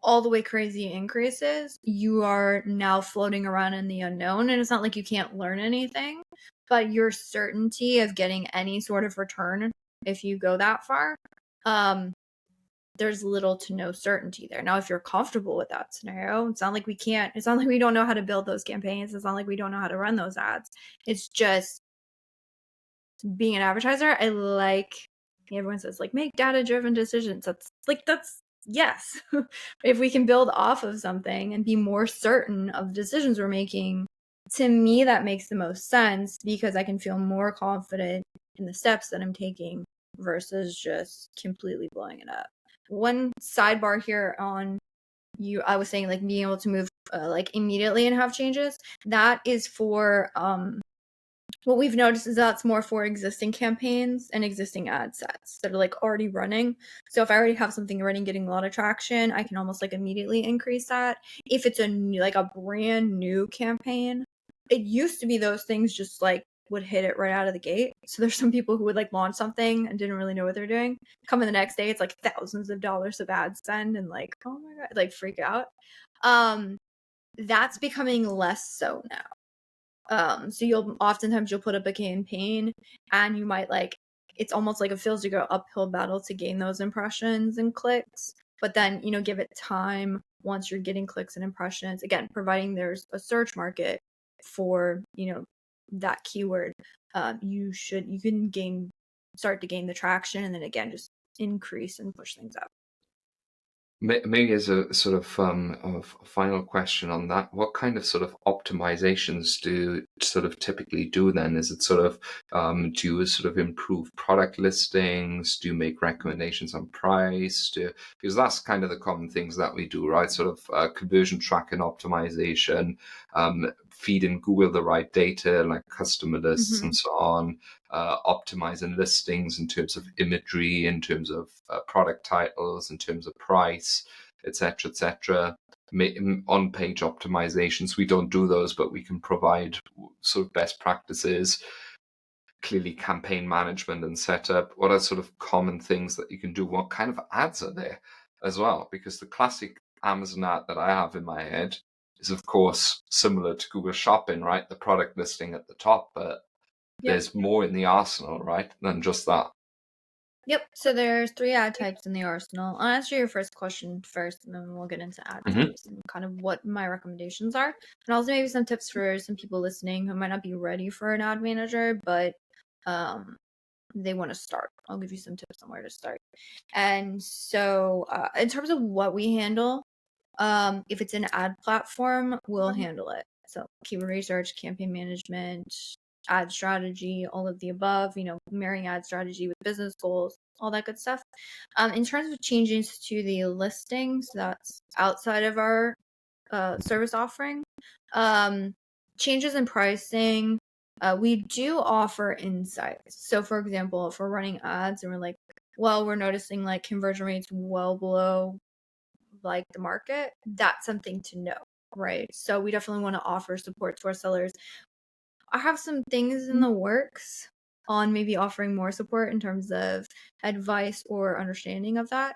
all the way crazy increases, you are now floating around in the unknown. And it's not like you can't learn anything, but your certainty of getting any sort of return, if you go that far, there's little to no certainty there. Now, if you're comfortable with that scenario, it's not like we don't know how to build those campaigns. It's not like we don't know how to run those ads. It's just being an advertiser. Everyone says like, make data-driven decisions. That's yes. If we can build off of something and be more certain of the decisions we're making, to me, that makes the most sense because I can feel more confident in the steps that I'm taking versus just completely blowing it up. One sidebar here on I was saying like being able to move like immediately and have changes. That is for what we've noticed is that's more for existing campaigns and existing ad sets that are like already running. So if I already have something running getting a lot of traction, I can almost like immediately increase that. If it's like a brand new campaign, it used to be those things just like would hit it right out of the gate. So there's some people who would like launch something and didn't really know what they're doing. Come in the next day, it's like thousands of dollars of ad spend and like, oh my God, like freak out. That's becoming less so now. So you'll put up a campaign and you might like, it's almost like it feels like an uphill battle to gain those impressions and clicks, but then, give it time once you're getting clicks and impressions, again, providing there's a search market for, that keyword, you can start to gain the traction and then again, just increase and push things up. Maybe as a sort of final question on that, what kind of sort of optimizations do you sort of typically do then? Is it sort of do you sort of improve product listings? Do you make recommendations on price? Because that's kind of the common things that we do, right? Sort of conversion tracking optimization, feeding Google the right data like customer lists and so on, optimizing listings in terms of imagery, in terms of product titles, in terms of price, etc., etc. On-page optimizations, we don't do those, but we can provide sort of best practices, clearly campaign management and setup. What are sort of common things that you can do? What kind of ads are there as well? Because the classic Amazon ad that I have in my head is, of course, similar to Google Shopping, right? The product listing at the top, but there's more in the arsenal, right, than just that. Yep. So there's 3 ad types in the arsenal. I'll answer your first question first, and then we'll get into ad types and kind of what my recommendations are. And also maybe some tips for some people listening who might not be ready for an ad manager, but they want to start. I'll give you some tips on where to start. And so in terms of what we handle, if it's an ad platform, we'll handle it. So keyword research, campaign management, ad strategy, all of the above, marrying ad strategy with business goals, all that good stuff. In terms of changes to the listings, that's outside of our service offering. Changes in pricing, we do offer insights. So for example, if we're running ads and we're like, well, we're noticing like conversion rates well below like the market, that's something to know, right? So we definitely want to offer support to our sellers. I have some things in the works on maybe offering more support in terms of advice or understanding of that.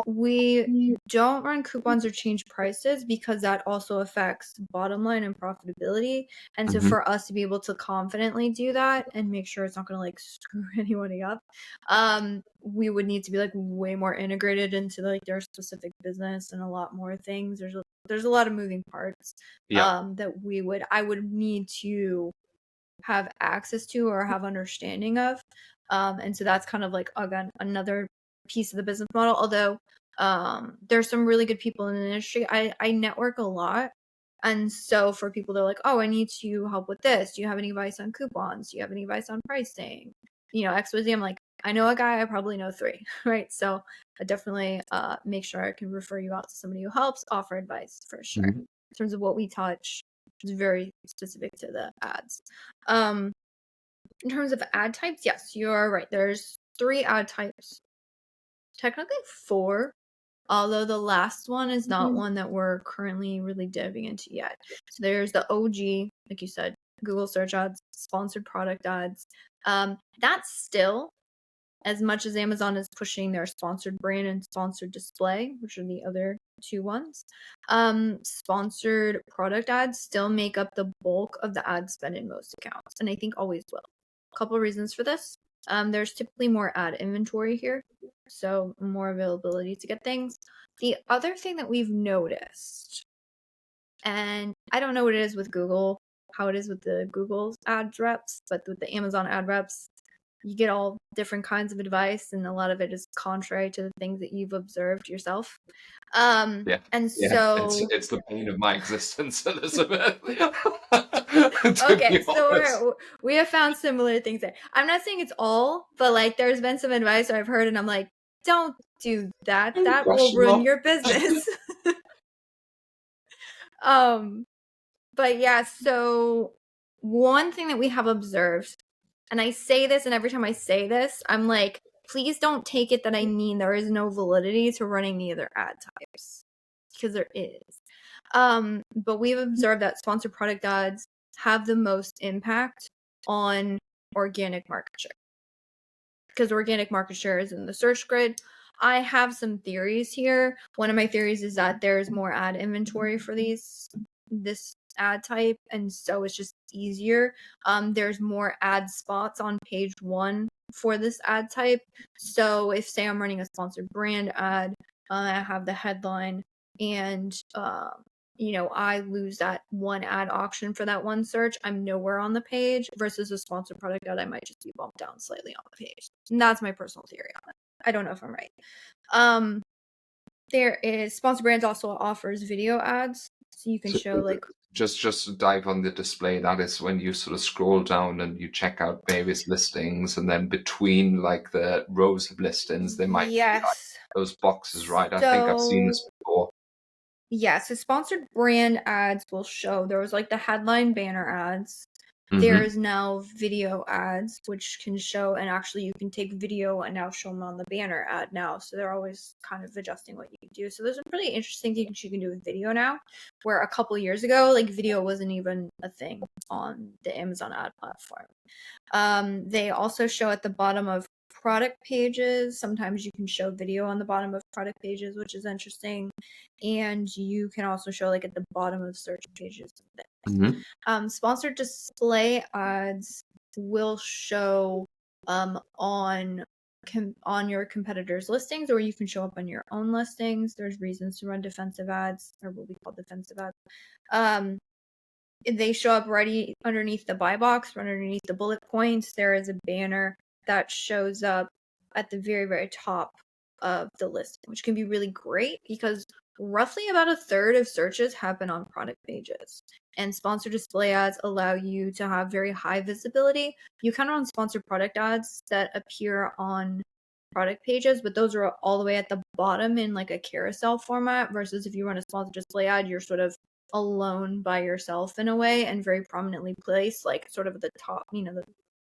We don't run coupons or change prices because that also affects bottom line and profitability. And so for us to be able to confidently do that and make sure it's not going to like screw anybody up, we would need to be like way more integrated into like their specific business and a lot more things. There's a lot of moving parts that I would need to have access to or have understanding of. And so that's kind of like, again, another piece of the business model. Although there's some really good people in the industry. I network a lot. And so for people that are like, oh, I need to help with this. Do you have any advice on coupons? Do you have any advice on pricing? XYZ. I'm like, I know a guy, I probably know 3, right? So I definitely make sure I can refer you out to somebody who helps offer advice for sure. In terms of what we touch, it's very specific to the ads. In terms of ad types, yes, you're right. There's 3 ad types. Technically 4, although the last one is not one that we're currently really diving into yet. So there's the OG, like you said, Google search ads, sponsored product ads. That's still, as much as Amazon is pushing their sponsored brand and sponsored display, which are the other 2 ones, sponsored product ads still make up the bulk of the ad spend in most accounts, and I think always will. A couple of reasons for this. There's typically more ad inventory here, so more availability to get things. The other thing that we've noticed, and I don't know what it is with Google, how it is with the Google ads reps, but with the Amazon ad reps, you get all different kinds of advice, and a lot of it is contrary to the things that you've observed yourself. So it's the pain of my existence, Elizabeth. Okay, so we have found similar things there. I'm not saying it's all, but like there's been some advice I've heard, and I'm like, don't do that. That will ruin your business. But yeah, so one thing that we have observed, and I say this, and every time I say this, I'm like, please don't take it that I mean there is no validity to running the other ad types, because there is. But we've observed that sponsored product ads have the most impact on organic market share, because organic market share is in the search grid. I have some theories here. One of my theories is that there's more ad inventory for this ad type, and so it's just easier. There's more ad spots on page 1 for this ad type. So if, say, I'm running a sponsored brand ad, I have the headline, and I lose that one ad auction for that one search, I'm nowhere on the page, versus a sponsored product ad, I might just be bumped down slightly on the page. And that's my personal theory on it. I don't know if I'm right. There is Sponsor Brands also offers video ads, so you can So show like just to dive on the display, that is when you sort of scroll down and you check out various listings, and then between like the rows of listings, there might be like yes. those boxes, right? I think I've seen So this before. yeah, so sponsored brand ads will show there was like the headline banner ads. Mm-hmm. There is now video ads, which can show, and actually you can take video and now show them on the banner ad now. So they're always kind of adjusting what you do. So there's some pretty interesting things you can do with video now, where a couple years ago, like video wasn't even a thing on the Amazon ad platform. They also show at the bottom of product pages. Sometimes you can show video on the bottom of product pages, which is interesting. And you can also show like at the bottom of search pages. Mm-hmm. Sponsored display ads will show on your competitors' listings, or you can show up on your own listings. There's reasons to run defensive ads, or what we call defensive ads. They show up right underneath the buy box, right underneath the bullet points. There is a banner that shows up at the very, very top of the listing, which can be really great because roughly about a third of searches happen on product pages. And sponsored display ads allow you to have very high visibility. You can run sponsored product ads that appear on product pages, but those are all the way at the bottom in like a carousel format, versus if you run a sponsored display ad, you're sort of alone by yourself in a way and very prominently placed, like sort of at the top, the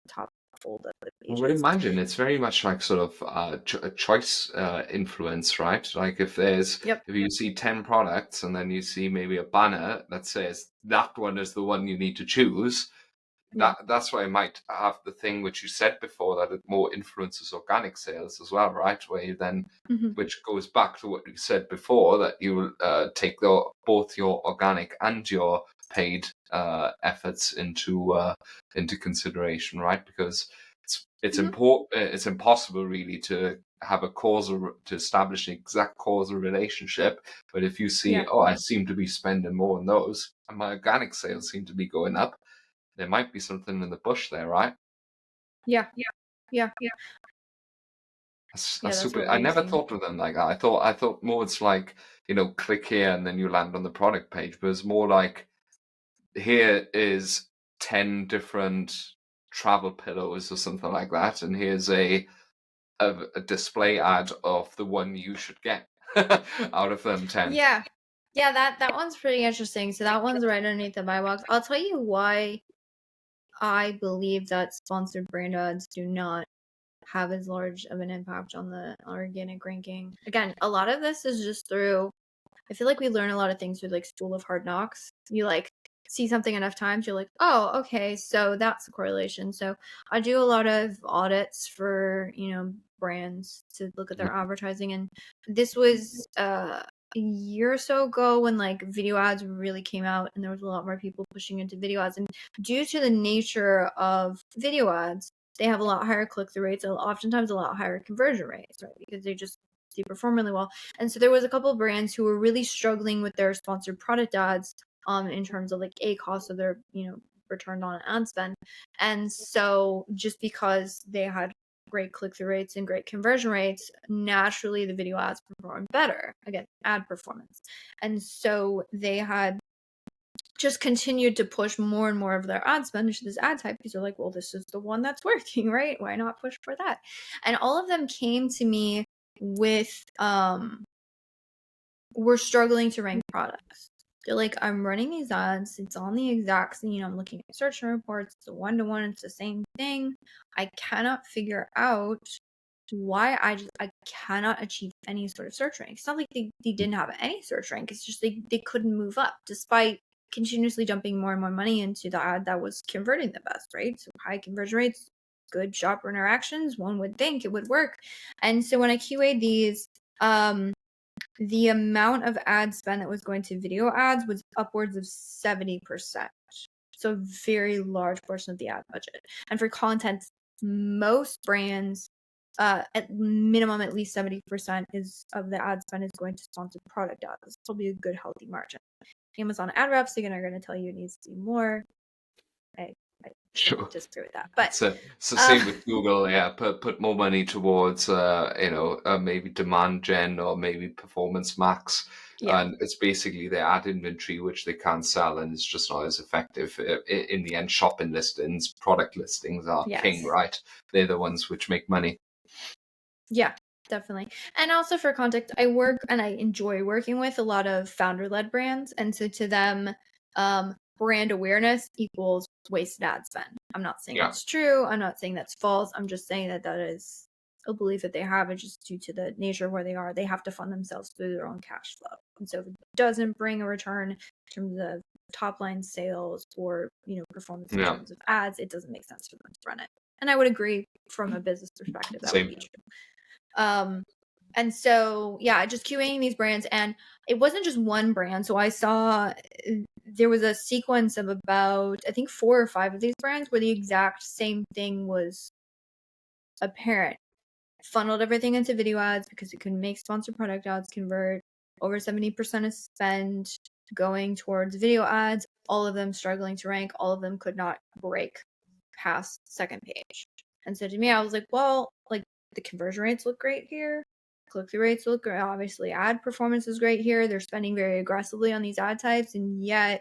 top fold of the I would pages. imagine it's very much like sort of a choice influence, right? Like if you see 10 products and then you see maybe a banner that says that one is the one you need to choose, that's why I might have the thing which you said before, that it more influences organic sales as well, right? Where you then, which goes back to what you said before, that you will take both your organic and your paid efforts into consideration, right? Because it's important. It's impossible really to have to establish an exact causal relationship. But if you see, I seem to be spending more on those, and my organic sales seem to be going up, there might be something in the bush there, right? Yeah. That's super. I never thought of them like that. I thought more it's like, click here and then you land on the product page, but it's more like, here is 10 different travel pillows or something like that, and here's a display ad of the one you should get out of them 10. Yeah, that one's pretty interesting. So that one's right underneath the buy box. I'll tell you why I believe that sponsored brand ads do not have as large of an impact on the organic ranking. Again, a lot of this is just through, I feel like we learn a lot of things through like School of Hard Knocks. You like see something enough times, you're like, oh, okay, so that's the correlation. So I do a lot of audits for, brands to look at their advertising. And this was a year or so ago when like video ads really came out and there was a lot more people pushing into video ads. And due to the nature of video ads, they have a lot higher click-through rates, and oftentimes a lot higher conversion rates, right? Because they perform really well. And so there was a couple of brands who were really struggling with their sponsored product ads in terms of like cost of their, return on ad spend. And so just because they had great click-through rates and great conversion rates, naturally the video ads performed better. Again, ad performance. And so they had just continued to push more and more of their ad spend into this ad type because they're like, well, this is the one that's working, right? Why not push for that? And all of them came to me with we're struggling to rank products. They're like, I'm running these ads, it's on the exact same, I'm looking at search reports, it's a one-to-one, it's the same thing. I cannot figure out why I cannot achieve any sort of search rank. It's not like they didn't have any search rank, it's just they couldn't move up despite continuously dumping more and more money into the ad that was converting the best, right? So high conversion rates, good shopper interactions, one would think it would work. And so when I QA'd these, the amount of ad spend that was going to video ads was upwards of 70%. So a very large portion of the ad budget. And for content, most brands, at minimum, at least 70% of the ad spend is going to sponsored product ads. This will be a good, healthy margin. Amazon ad reps, again, are going to tell you it needs to be more. I Sure. disagree with that. But So same with Google, yeah. Put more money towards maybe demand gen or maybe performance max, yeah, and it's basically they add inventory which they can't sell, and it's just not as effective. In the end, shopping listings, product listings are king, yes, right? They're the ones which make money. yeah, definitely. And also for context, I work and I enjoy working with a lot of founder-led brands, and so to them, brand awareness equals wasted ad spend. I'm not saying Yeah. it's true. I'm not saying that's false. I'm just saying that that is a belief that they have. It's just due to the nature of where they are. They have to fund themselves through their own cash flow. And so if it doesn't bring a return in terms of top line sales or, performance in Yeah. terms of ads, it doesn't make sense for them to run it. And I would agree from a business perspective, that would Same. be true. And so, yeah, just QAing these brands. And it wasn't just one brand. So I saw there was a sequence of about, I think, 4 or 5 of these brands where the exact same thing was apparent. Funneled everything into video ads because it can make sponsored product ads convert. Over 70% of spend going towards video ads. All of them struggling to rank. All of them could not break past second page. And so to me, I was like, well, like the conversion rates look great here. Click-through rates look great. Obviously, ad performance is great here. They're spending very aggressively on these ad types, and yet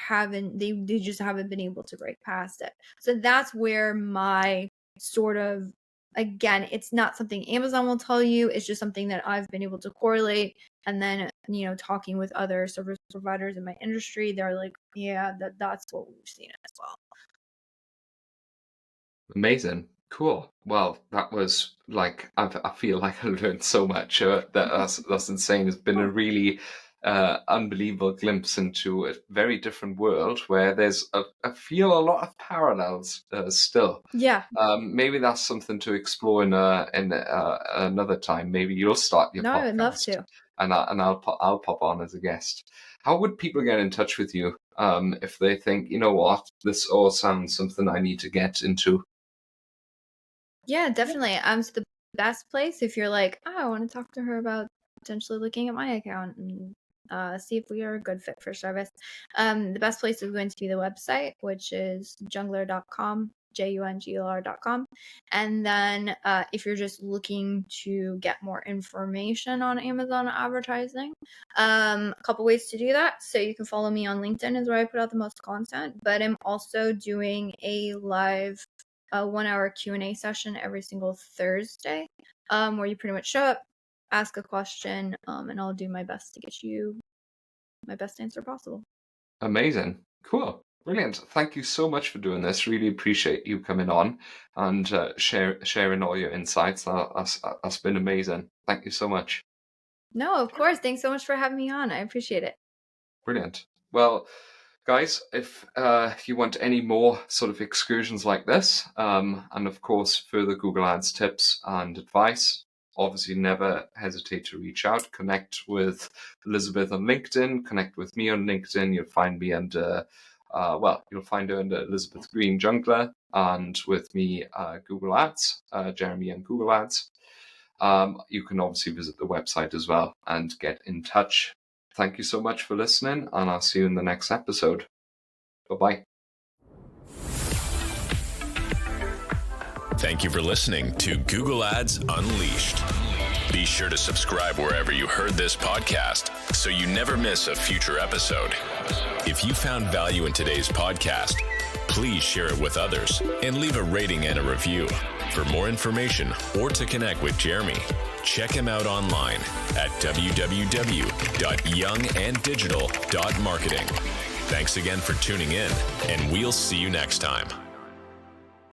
they just haven't been able to break past it. So that's where my sort of, again, it's not something Amazon will tell you. It's just something that I've been able to correlate. And then, talking with other service providers in my industry, they're like, yeah, that's what we've seen as well. Amazing. Cool. Well, that was like I feel like I learned so much. That's insane. It's been a really unbelievable glimpse into a very different world where there's I feel a lot of parallels still. Yeah. Maybe that's something to explore in another time. Maybe you'll start your No, podcast, I would love to. and I'll pop on as a guest. How would people get in touch with you if they think, you know what, this all sounds something I need to get into? Yeah, definitely. So the best place, if you're like, oh, I want to talk to her about potentially looking at my account and see if we are a good fit for service. The best place is going to be the website, which is jungler.com, jungler.com. And then if you're just looking to get more information on Amazon advertising, a couple ways to do that. So you can follow me on LinkedIn is where I put out the most content, but I'm also doing a live 1-hour Q&A session every single Thursday, where you pretty much show up, ask a question, and I'll do my best to get you my best answer possible. Amazing. Cool. Brilliant. Thank you so much for doing this. Really appreciate you coming on and sharing all your insights. That's been amazing. Thank you so much. No, of course. Thanks so much for having me on. I appreciate it. Brilliant. Well, guys, if you want any more sort of excursions like this, and of course further Google Ads tips and advice, obviously never hesitate to reach out. Connect with Elizabeth on LinkedIn. Connect with me on LinkedIn. You'll find me under, you'll find her under Elizabeth Greene Jungler, and with me Google Ads, Jeremy and Google Ads. You can obviously visit the website as well and get in touch. Thank you so much for listening, and I'll see you in the next episode. Bye-bye. Thank you for listening to Google Ads Unleashed. Be sure to subscribe wherever you heard this podcast so you never miss a future episode. If you found value in today's podcast, please share it with others and leave a rating and a review. For more information or to connect with Jeremy, check him out online at www.younganddigital.marketing. Thanks again for tuning in, and we'll see you next time.